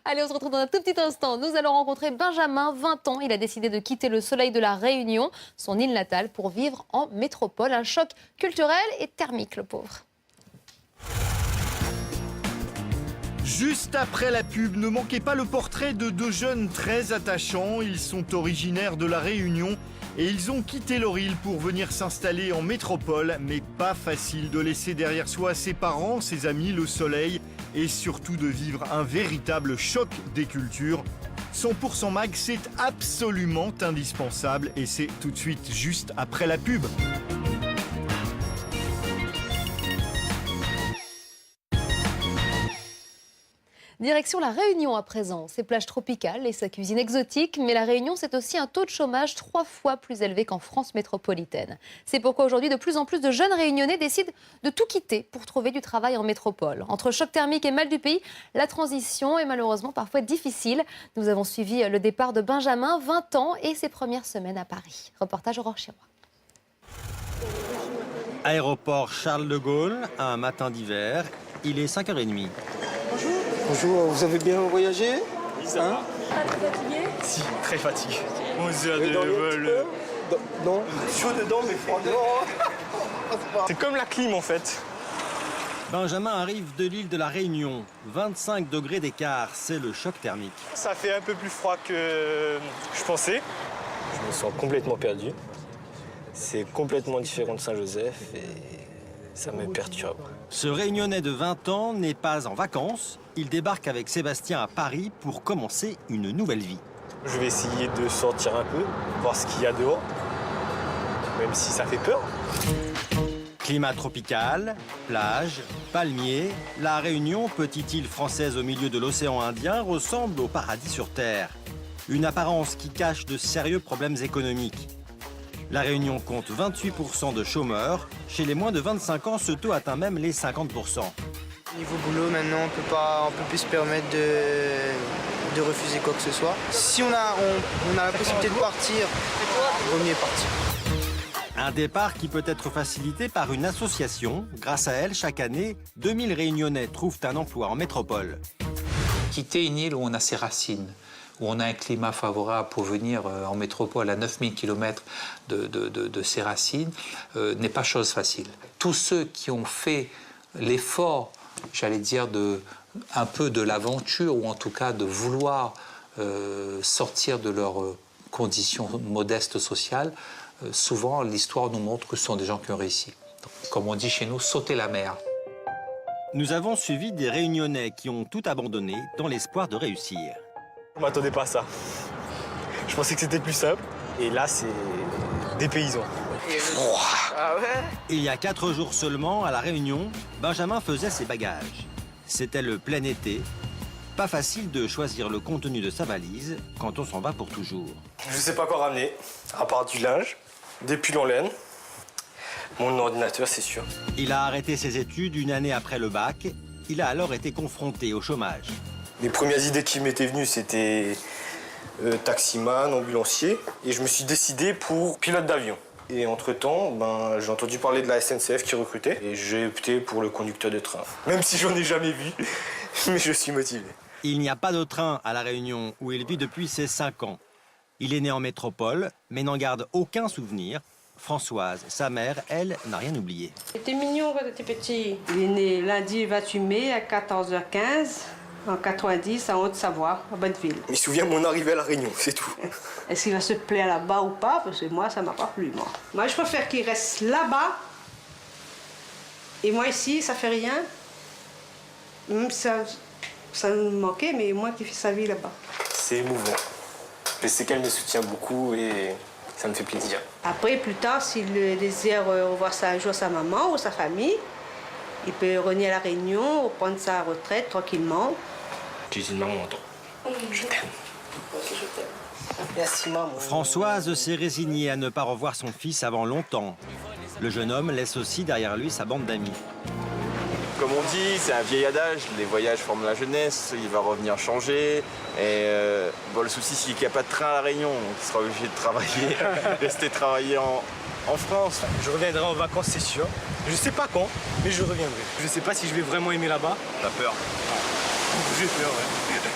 Allez, on se retrouve dans un tout petit instant. Nous allons rencontrer Benjamin, 20 ans. Il a décidé de quitter le soleil de la Réunion, son île natale, pour vivre en métropole. Un choc culturel et thermique, le pauvre. Juste après la pub, ne manquez pas le portrait de deux jeunes très attachants. Ils sont originaires de la Réunion et ils ont quitté leur île pour venir s'installer en métropole. Mais pas facile de laisser derrière soi ses parents, ses amis, le soleil et surtout de vivre un véritable choc des cultures. 100% Mag, c'est absolument indispensable et c'est tout de suite juste après la pub. Direction la Réunion à présent. Ses plages tropicales et sa cuisine exotique, mais la Réunion, c'est aussi un taux de chômage 3 fois plus élevé qu'en France métropolitaine. C'est pourquoi aujourd'hui, de plus en plus de jeunes Réunionnais décident de tout quitter pour trouver du travail en métropole. Entre choc thermique et mal du pays, la transition est malheureusement parfois difficile. Nous avons suivi le départ de Benjamin, 20 ans, et ses premières semaines à Paris. Reportage Aurore Chirois. Aéroport Charles de Gaulle, un matin d'hiver, il est 5h30. Bonjour. Bonjour, vous avez bien voyagé? Oui, ça va. Pas trop fatigué? Si, très fatigué. 11 heures Mais de dans vol. Non, chaud dedans, mais froid dehors. C'est comme la clim en fait. Benjamin arrive de l'île de la Réunion. 25 degrés d'écart, c'est le choc thermique. Ça fait un peu plus froid que je pensais. Je me sens complètement perdu. C'est complètement différent de Saint-Joseph et ça me perturbe. Ce Réunionnais de 20 ans n'est pas en vacances. Il débarque avec Sébastien à Paris pour commencer une nouvelle vie. Je vais essayer de sortir un peu, voir ce qu'il y a dehors, même si ça fait peur. Climat tropical, plage, palmiers, la Réunion, petite île française au milieu de l'océan Indien, ressemble au paradis sur Terre. Une apparence qui cache de sérieux problèmes économiques. La Réunion compte 28% de chômeurs. Chez les moins de 25 ans, ce taux atteint même les 50%. Niveau boulot, maintenant, on peut plus se permettre de refuser quoi que ce soit. Si on a la possibilité de partir, il vaut mieux partir. Un départ qui peut être facilité par une association. Grâce à elle, chaque année, 2000 Réunionnais trouvent un emploi en métropole. Quitter une île où on a ses racines, où on a un climat favorable pour venir en métropole à 9000 km de ses racines, n'est pas chose facile. Tous ceux qui ont fait l'effort, j'allais dire, un peu de l'aventure, ou en tout cas de vouloir sortir de leurs conditions modestes sociales, souvent l'histoire nous montre que ce sont des gens qui ont réussi. Donc, comme on dit chez nous, sauter la mer. Nous avons suivi des Réunionnais qui ont tout abandonné dans l'espoir de réussir. Je m'attendais pas à ça. Je pensais que c'était plus simple. Et là, c'est des paysans. Ah ouais? Il y a 4 jours seulement, à La Réunion, Benjamin faisait ses bagages. C'était le plein été. Pas facile de choisir le contenu de sa valise quand on s'en va pour toujours. Je sais pas quoi ramener, à part du linge, des pulls en laine, mon ordinateur, c'est sûr. Il a arrêté ses études une année après le bac. Il a alors été confronté au chômage. Les premières idées qui m'étaient venues, c'était taximan, ambulancier. Et je me suis décidé pour pilote d'avion. Et entre-temps, j'ai entendu parler de la SNCF qui recrutait. Et j'ai opté pour le conducteur de train. Même si j'en ai jamais vu, mais je suis motivé. Il n'y a pas de train à La Réunion où il vit depuis ses 5 ans. Il est né en métropole, mais n'en garde aucun souvenir. Françoise, sa mère, elle, n'a rien oublié. Il était mignon quand il était petit. Il est né lundi 28 mai à 14h15, en 90, à Haute-Savoie, à Bonneville. Je me souviens de mon arrivée à La Réunion, c'est tout. Est-ce qu'il va se plaire là-bas ou pas? Parce que moi, ça m'a pas plu, moi. Moi, je préfère qu'il reste là-bas. Et moi, ici, ça fait rien. Même si ça nous manquait, mais moi qui fais sa vie là-bas. C'est émouvant. Je sais qu'elle me soutient beaucoup et ça me fait plaisir. Après, plus tard, s'il désire revoir un jour sa maman ou sa famille, il peut renier à La Réunion, reprendre sa retraite tranquillement. Tu es une maman, toi. Je t'aime. Merci, maman. Françoise s'est résignée à ne pas revoir son fils avant longtemps. Le jeune homme laisse aussi derrière lui sa bande d'amis. Comme on dit, c'est un vieil adage, les voyages forment la jeunesse, il va revenir changer. Et le souci, c'est qu'il n'y a pas de train à La Réunion, donc il sera obligé de travailler, rester travailler en France. Je reviendrai en vacances, c'est sûr. Je sais pas quand, mais je reviendrai. Je sais pas si je vais vraiment aimer là-bas. T'as peur? J'ai peur, ouais.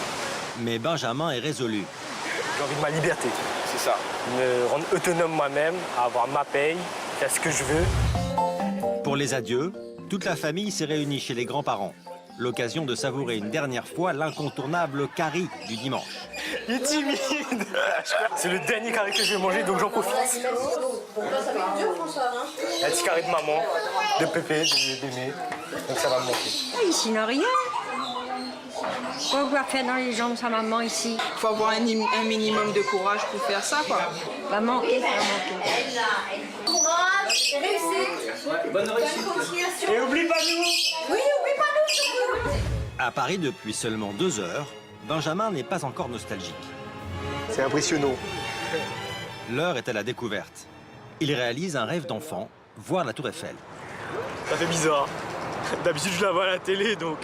Mais Benjamin est résolu. J'ai envie de ma liberté. C'est ça. Me rendre autonome moi-même, avoir ma paye, faire ce que je veux. Pour les adieux, toute la famille s'est réunie chez les grands-parents. L'occasion de savourer une dernière fois l'incontournable curry du dimanche. Il est timide. C'est le dernier carré que je vais manger, donc j'en profite. Un petit carré de maman, de pépé, d'aimer. Donc ça va me manquer. Ici, il n'a rien. Quoi pouvoir faire dans les jambes sa maman ici? Il faut avoir un minimum de courage pour faire ça, quoi. Va manquer, ça va manquer. Courage, réussite. Bonne réussite. Et oublie pas nous. Oui, oublie pas nous. À Paris depuis seulement 2 heures, Benjamin n'est pas encore nostalgique. C'est impressionnant. L'heure est à la découverte. Il réalise un rêve d'enfant, voir la Tour Eiffel. Ça fait bizarre. D'habitude, je la vois à la télé, donc...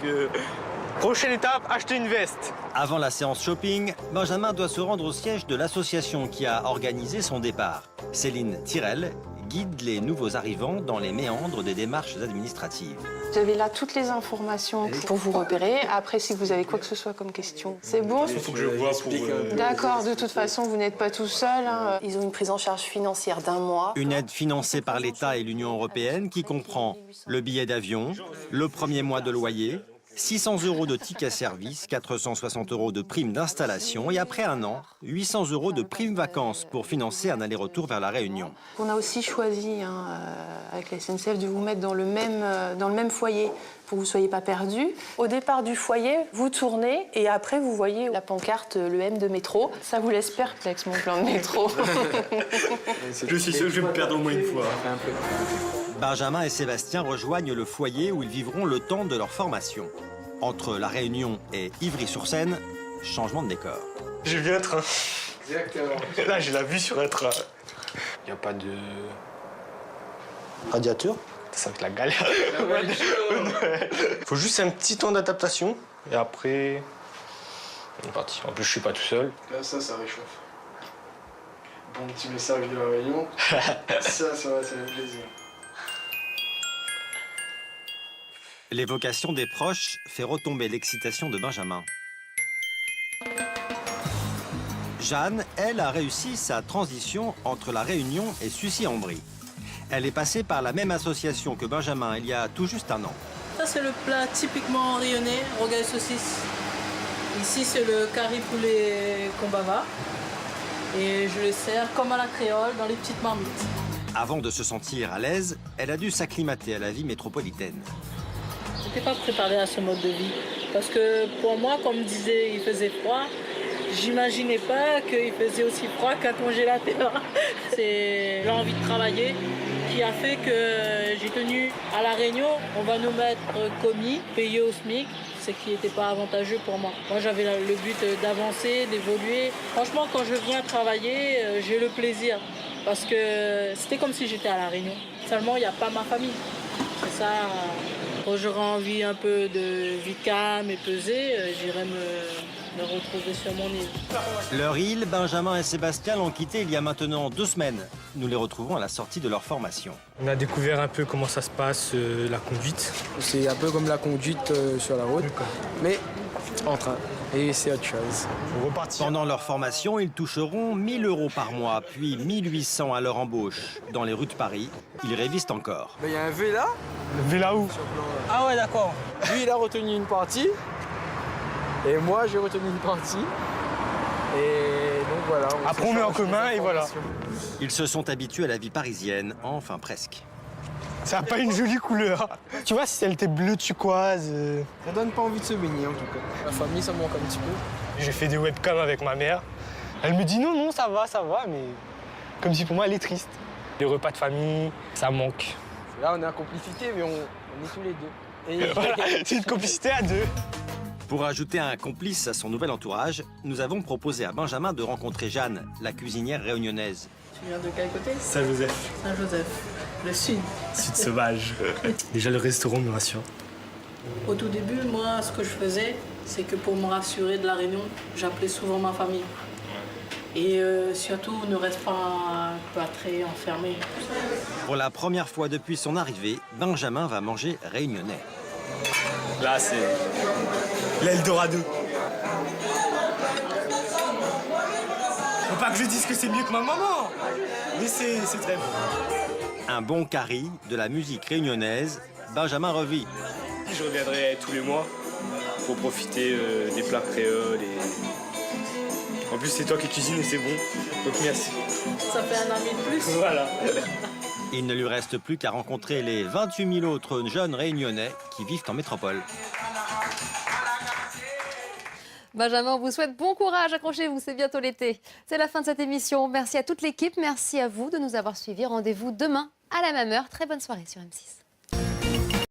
Prochaine étape, acheter une veste. Avant la séance shopping, Benjamin doit se rendre au siège de l'association qui a organisé son départ. Céline Tirel guide les nouveaux arrivants dans les méandres des démarches administratives. Vous avez là toutes les informations pour vous repérer. Après, si vous avez quoi que ce soit comme question, c'est bon. Il faut que je vois pour... D'accord, de toute façon, vous n'êtes pas tout seul. Hein. Ils ont une prise en charge financière d'1 mois. Une aide financée par l'État et l'Union européenne qui comprend le billet d'avion, le premier mois de loyer, 600 € de tickets service, 460 € de prime d'installation et après 1 an, 800 € de prime vacances pour financer un aller-retour vers la Réunion. On a aussi choisi, avec la SNCF, de vous mettre dans le même foyer pour que vous ne soyez pas perdus. Au départ du foyer, vous tournez et après, vous voyez la pancarte, le M de métro. Ça vous laisse perplexe, mon plan de métro. Je suis sûr que je vais me perdre au moins une fois. Benjamin et Sébastien rejoignent le foyer où ils vivront le temps de leur formation. Entre La Réunion et Ivry-sur-Seine, changement de décor. J'ai vu un train. Exactement. Là, j'ai la vue sur un train. Il n'y a pas de... radiateur. Ça va être la galère. Faut juste un petit temps d'adaptation. Et après, on est parti. En plus, je suis pas tout seul. Là, ça réchauffe. Bon petit message de la Réunion. ça va faire plaisir. L'évocation des proches fait retomber l'excitation de Benjamin. Jeanne, elle, a réussi sa transition entre La Réunion et Sucy-en-Brie. Elle est passée par la même association que Benjamin il y a tout juste 1 an. Ça, c'est le plat typiquement rayonnais, rogaille saucisse. Ici, c'est le curry poulet kombava. Et je le sers comme à la créole dans les petites marmites. Avant de se sentir à l'aise, elle a dû s'acclimater à la vie métropolitaine. Je n'étais pas préparée à ce mode de vie. Parce que pour moi, comme je disais, il faisait froid. J'imaginais pas qu'il faisait aussi froid qu'un congélateur. C'est l'envie de travailler qui a fait que j'ai tenu à La Réunion. On va nous mettre commis, payé au SMIC, ce qui n'était pas avantageux pour moi. Moi, j'avais le but d'avancer, d'évoluer. Franchement, quand je viens travailler, j'ai le plaisir. Parce que c'était comme si j'étais à La Réunion. Seulement, il n'y a pas ma famille. C'est ça. Quand j'aurai envie un peu de vie calme et pesée, j'irai me retrouver sur mon île. Leur île, Benjamin et Sébastien l'ont quitté il y a maintenant 2 semaines. Nous les retrouvons à la sortie de leur formation. On a découvert un peu comment ça se passe, la conduite. C'est un peu comme la conduite sur la route, mais en train. Et c'est autre chose. Pendant leur formation, ils toucheront 1 000 € par mois, puis 1 800 à leur embauche. Dans les rues de Paris, ils révisent encore. Il y a un Véla. Le Véla où? Ah ouais, d'accord. Lui, il a retenu une partie. Et moi, j'ai retenu une partie. Et donc voilà. Après, on met en commun et voilà. Ils se sont habitués à la vie parisienne, enfin presque. Ça n'a pas une jolie couleur. Tu vois, si elle était bleue turquoise... Ça donne pas envie de se baigner, en tout cas. La famille, ça me manque un petit peu. J'ai fait des webcams avec ma mère. Elle me dit non, ça va, mais... Comme si pour moi, elle est triste. Les repas de famille, ça manque. Là, on est en complicité, mais on est tous les deux. Et... Voilà, c'est une complicité à 2. Pour ajouter un complice à son nouvel entourage, nous avons proposé à Benjamin de rencontrer Jeanne, la cuisinière réunionnaise. Tu viens de quel côté? Saint-Joseph. Saint-Joseph, le sud. Sud sauvage. Déjà, le restaurant me rassure. Au tout début, moi, ce que je faisais, c'est que pour me rassurer de La Réunion, j'appelais souvent ma famille. Et surtout, ne reste pas très enfermé. Pour la première fois depuis son arrivée, Benjamin va manger réunionnais. Là, c'est l'Eldorado. pas que je dise que c'est mieux que ma maman, mais c'est très bon. Un bon carry de la musique réunionnaise, Benjamin revit. Je reviendrai tous les mois pour profiter des plats créoles. En plus, c'est toi qui cuisines et c'est bon, donc merci. Ça fait un ami de plus. Voilà. Il ne lui reste plus qu'à rencontrer les 28 000 autres jeunes réunionnais qui vivent en métropole. Benjamin, on vous souhaite bon courage, accrochez-vous, c'est bientôt l'été. C'est la fin de cette émission. Merci à toute l'équipe, merci à vous de nous avoir suivis. Rendez-vous demain à la même heure. Très bonne soirée sur M6.